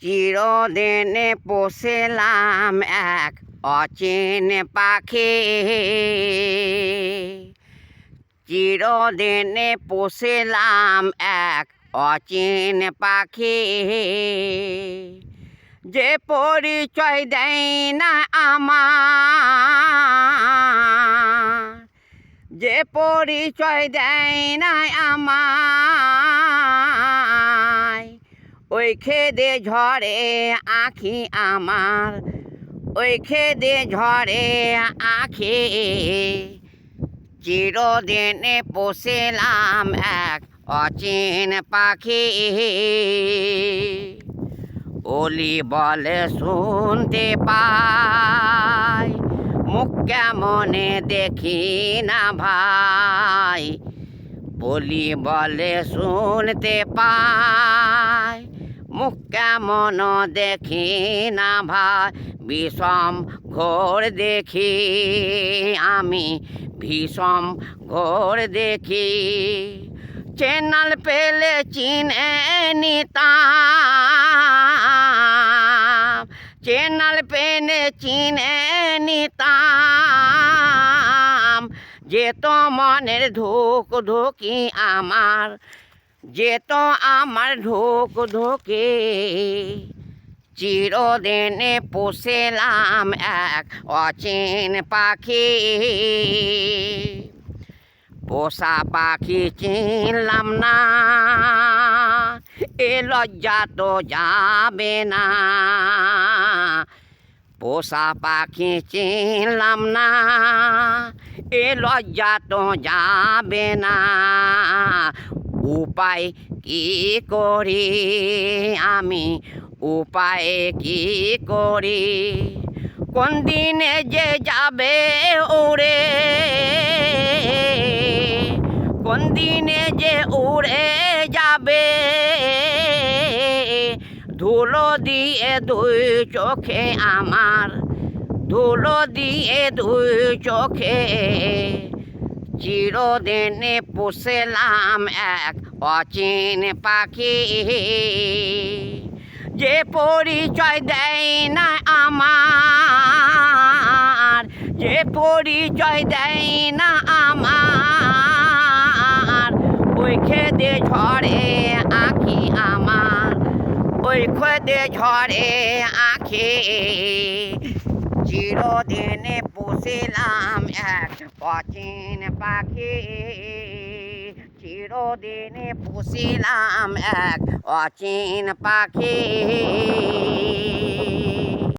চিরদিনে পোষেলাম এক অচিন পাখি, চিরদিনে পোষেলাম এক অচিন পাখি, যে পরিচয় দেয় না আমার, যে পরিচয় দেয় না আমায়। ওই খেদে ঝরে আখি আমার, ওই খেদে ঝরে আখি, চিরদিনে পোষেলাম এক অচিন পাখি। ওলি বলে শুনতে পাই, মুখ কেমনে দেখি না ভাই। বলি বলে শুনতে পাই, মুখ কেমন দেখি না ভাই। বিষম ঘোর দেখি আমি, বিষম ঘোর দেখি। চ্যানেল পেলে চিনে নিতাম, চ্যানেল পেলে চিনে নিতাম। যেত মনের ধুক ধুকি আমার, যেত আমার ধুক ধুকি। চিরদিনে পোষেলাম এক অচিন পাখি, পোষা পাখি চিনলাম না, এ লজ্জা তো যাবে না। পোষা পাখি চিনলাম না, এ লজ্জা তো যাবে না। উপায় কি করি আমি, উপায় কি করি। কোন দিনে যে যাবে উড়ে, কোন দিনে যে উড়ে যাবে। ধুলো দিয়ে দুই চোখে আমার, ধুলো দিয়ে দুই চোখে। চিরদিনে পোষেলাম এক অচিন পাখি, যে পরিচয় দেয় না আমার, যে পরিচয় দেয় না আমার। ওই খেদে ঝরে আখি আমার, ওই খেদে ঝরে আখি। চিরদিনে পোষেলাম এক অচিন পাখি, চিরদিনে পোষেলাম এক অচিন পাখি।